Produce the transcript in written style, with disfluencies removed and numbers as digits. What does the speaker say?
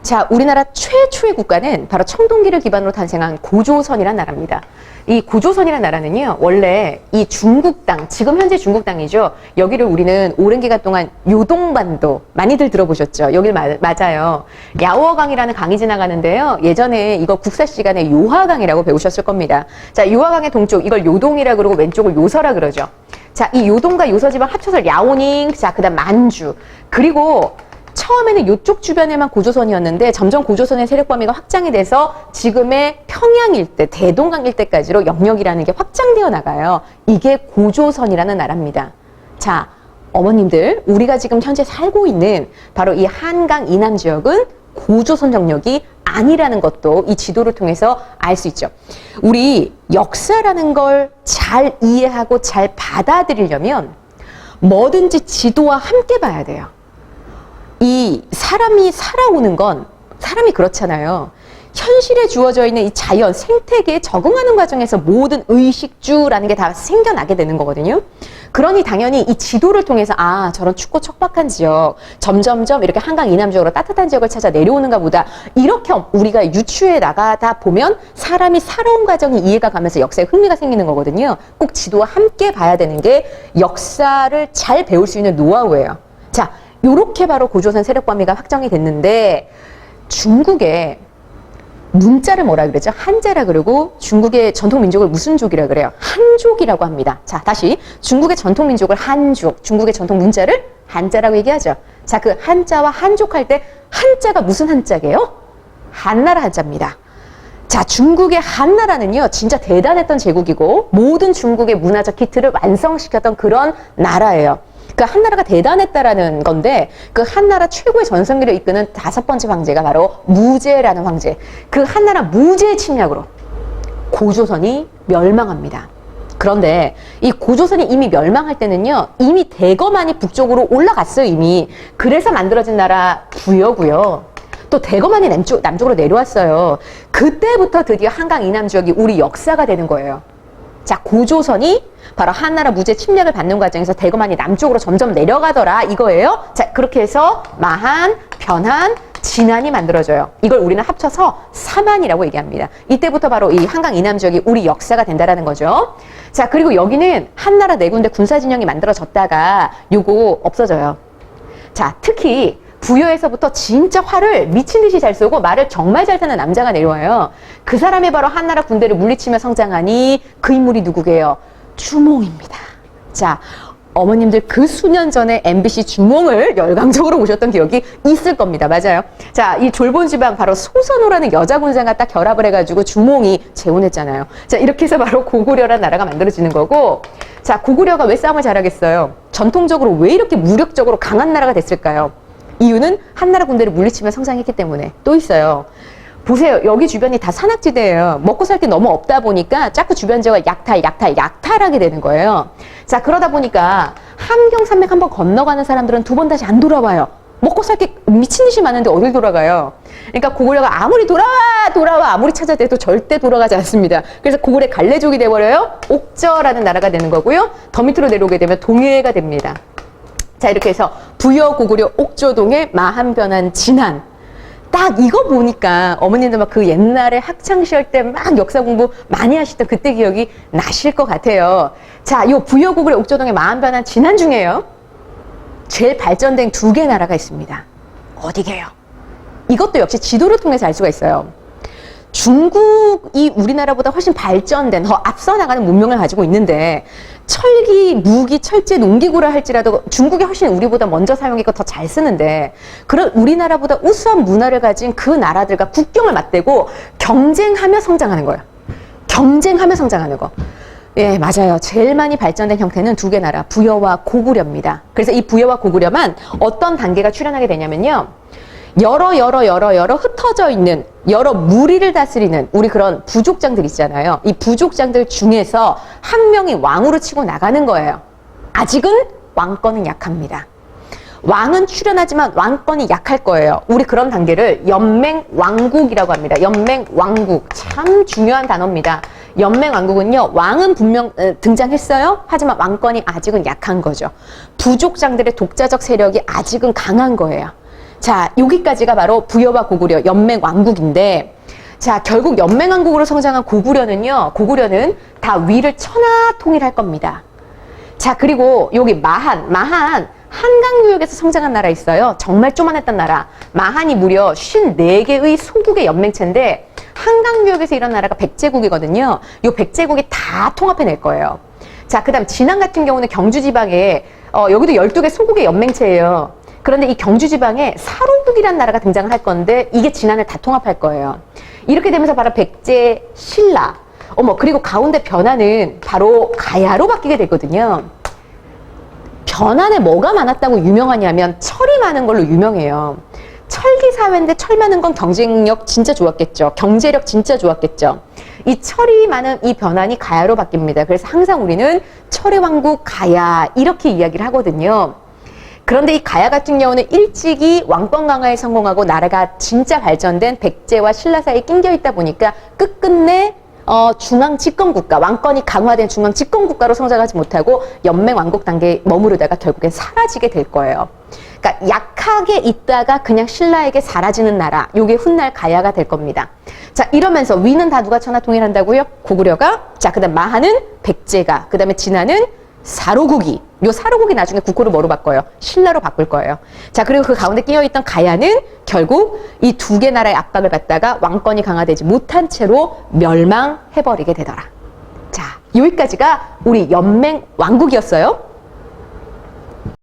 자, 우리나라 최초의 국가는 바로 청동기를 기반으로 탄생한 고조선이라는 나라입니다. 이 고조선이라는 나라는요, 원래 이 중국 땅, 지금 현재 중국 땅이죠. 여기를 우리는 오랜 기간 동안 요동반도, 많이들 들어보셨죠? 여길 맞아요. 야워강이라는 강이 지나가는데요. 예전에 이거 국사 시간에 요하강이라고 배우셨을 겁니다. 자, 요하강의 동쪽, 이걸 요동이라 그러고 왼쪽을 요서라 그러죠. 자, 이 요동과 요서 지방 합쳐서 야오닝, 자, 그 다음 만주, 그리고 처음에는 이쪽 주변에만 고조선이었는데 점점 고조선의 세력 범위가 확장이 돼서 지금의 평양 일대, 대동강 일대까지로 영역이라는 게 확장되어 나가요. 이게 고조선이라는 나라입니다. 자, 어머님들, 우리가 지금 현재 살고 있는 바로 이 한강 이남 지역은 고조선 영역이 아니라는 것도 이 지도를 통해서 알 수 있죠. 우리 역사라는 걸 잘 이해하고 잘 받아들이려면 뭐든지 지도와 함께 봐야 돼요. 이 사람이 살아오는 건 사람이 그렇잖아요. 현실에 주어져 있는 이 자연, 생태계에 적응하는 과정에서 모든 의식주라는 게 다 생겨나게 되는 거거든요. 그러니 당연히 이 지도를 통해서 아, 저런 춥고 척박한 지역, 점점점 이렇게 한강 이남 지역으로 따뜻한 지역을 찾아 내려오는가 보다. 이렇게 우리가 유추해 나가다 보면 사람이 살아온 과정이 이해가 가면서 역사에 흥미가 생기는 거거든요. 꼭 지도와 함께 봐야 되는 게 역사를 잘 배울 수 있는 노하우예요. 자, 요렇게 바로 고조선 세력 범위가 확정이 됐는데 중국의 문자를 뭐라 그러죠? 한자라 그러고 중국의 전통 민족을 무슨 족이라 그래요? 한족이라고 합니다. 자, 다시 중국의 전통 민족을 한족, 중국의 전통 문자를 한자라고 얘기하죠. 자, 그 한자와 한족 할 때 한자가 무슨 한자게요? 한나라 한자입니다. 자, 중국의 한나라는요, 진짜 대단했던 제국이고 모든 중국의 문화적 기틀을 완성시켰던 그런 나라예요. 그 한나라가 대단했다라는 건데 그 한나라 최고의 전성기를 이끄는 5번째 황제가 바로 무제라는 황제. 그 한나라 무제의 침략으로 고조선이 멸망합니다. 그런데 이 고조선이 이미 멸망할 때는요, 이미 대거만이 북쪽으로 올라갔어요, 이미. 그래서 만들어진 나라 부여고요. 또 대거만이 남쪽으로 내려왔어요. 그때부터 드디어 한강 이남 지역이 우리 역사가 되는 거예요. 자, 고조선이 바로 한나라 무제 침략을 받는 과정에서 대거만이 남쪽으로 점점 내려가더라 이거예요. 자, 그렇게 해서 마한, 변한, 진안이 만들어져요. 이걸 우리는 합쳐서 사만이라고 얘기합니다. 이때부터 바로 이 한강 이남 지역이 우리 역사가 된다라는 거죠. 자, 그리고 여기는 한나라 네 군데 군사 진영이 만들어졌다가 요거 없어져요. 자, 특히 부여에서부터 진짜 활을 미친 듯이 잘 쏘고 말을 정말 잘 타는 남자가 내려와요. 그 사람이 바로 한나라 군대를 물리치며 성장하니 그 인물이 누구게요? 주몽입니다. 자, 어머님들 그 수년 전에 MBC 주몽을 열광적으로 보셨던 기억이 있을 겁니다. 맞아요. 자, 이 졸본지방 바로 소선호라는 여자 군사가 딱 결합을 해가지고 주몽이 재혼했잖아요. 자, 이렇게 해서 바로 고구려라는 나라가 만들어지는 거고, 자, 고구려가 왜 싸움을 잘하겠어요? 전통적으로 왜 이렇게 무력적으로 강한 나라가 됐을까요? 이유는 한나라 군대를 물리치며 성장했기 때문에. 또 있어요. 보세요. 여기 주변이 다 산악지대예요. 먹고 살 게 너무 없다 보니까 자꾸 주변 지역을 약탈하게 되는 거예요. 자, 그러다 보니까 함경산맥 한번 건너가는 사람들은 두 번 다시 안 돌아와요. 먹고 살 게 미친 듯이 많은데 어딜 돌아가요? 그러니까 고구려가 아무리 돌아와 아무리 찾아대도 절대 돌아가지 않습니다. 그래서 고구려 갈래족이 돼버려요. 옥저라는 나라가 되는 거고요. 더 밑으로 내려오게 되면 동해가 됩니다. 자, 이렇게 해서 부여, 고구려, 옥조동의 마한, 변한, 진안. 딱 이거 보니까 어머님들 막 그 옛날에 학창시절 때 막 역사 공부 많이 하시던 그때 기억이 나실 것 같아요. 자, 요 부여, 고구려, 옥조동의 마한, 변한, 진안 중에요. 제일 발전된 2개 나라가 있습니다. 어디게요? 이것도 역시 지도를 통해서 알 수가 있어요. 중국이 우리나라보다 훨씬 발전된, 더 앞서 나가는 문명을 가지고 있는데 철기, 무기, 철제, 농기구라 할지라도 중국이 훨씬 우리보다 먼저 사용했고 더 잘 쓰는데 그런 우리나라보다 우수한 문화를 가진 그 나라들과 국경을 맞대고 경쟁하며 성장하는 거예요. 경쟁하며 성장하는 거. 예, 맞아요. 제일 많이 발전된 형태는 2개 나라, 부여와 고구려입니다. 그래서 이 부여와 고구려만 어떤 단계가 출현하게 되냐면요. 여러 흩어져 있는 여러 무리를 다스리는 우리 그런 부족장들 있잖아요. 이 부족장들 중에서 한 명이 왕으로 치고 나가는 거예요. 아직은 왕권은 약합니다. 왕은 출현하지만 왕권이 약할 거예요. 우리 그런 단계를 연맹왕국이라고 합니다. 연맹왕국. 참 중요한 단어입니다. 연맹왕국은요, 왕은 분명 등장했어요. 하지만 왕권이 아직은 약한 거죠. 부족장들의 독자적 세력이 아직은 강한 거예요. 자, 여기까지가 바로 부여와 고구려 연맹 왕국인데, 자, 결국 연맹 왕국으로 성장한 고구려는 다 위를 천하 통일할 겁니다. 자, 그리고 여기 마한 한강유역에서 성장한 나라 있어요. 정말 쪼만했던 나라. 마한이 무려 54개의 소국의 연맹체인데 한강유역에서 이런 나라가 백제국이거든요. 요 백제국이 다 통합해낼 거예요. 자, 그 다음 진안 같은 경우는 경주지방에 여기도 12개 소국의 연맹체예요. 그런데 이 경주지방에 사로국이라는 나라가 등장을 할 건데 이게 진안을 다 통합할 거예요. 이렇게 되면서 바로 백제, 신라, 그리고 가운데 변화는 바로 가야로 바뀌게 되거든요. 변환에 뭐가 많았다고 유명하냐면 철이 많은 걸로 유명해요. 철기 사회인데 철 많은 건 경쟁력 진짜 좋았겠죠. 경제력 진짜 좋았겠죠. 이 철이 많은 이 변환이 가야로 바뀝니다. 그래서 항상 우리는 철의 왕국 가야 이렇게 이야기를 하거든요. 그런데 이 가야 같은 경우는 일찍이 왕권 강화에 성공하고 나라가 진짜 발전된 백제와 신라 사이에 낑겨 있다 보니까 끝끝내 중앙 집권국가, 왕권이 강화된 중앙 집권국가로 성장하지 못하고 연맹 왕국 단계에 머무르다가 결국엔 사라지게 될 거예요. 그러니까 약하게 있다가 그냥 신라에게 사라지는 나라, 요게 훗날 가야가 될 겁니다. 자, 이러면서 위는 다 누가 천하 통일한다고요? 고구려가. 자, 그 다음 마하는 백제가. 그 다음에 진안은 사로국이. 요 사로국이 나중에 국호를 뭐로 바꿔요? 신라로 바꿀 거예요. 자, 그리고 그 가운데 끼어있던 가야는 결국 이 두 개 나라의 압박을 받다가 왕권이 강화되지 못한 채로 멸망해버리게 되더라. 자, 여기까지가 우리 연맹 왕국이었어요.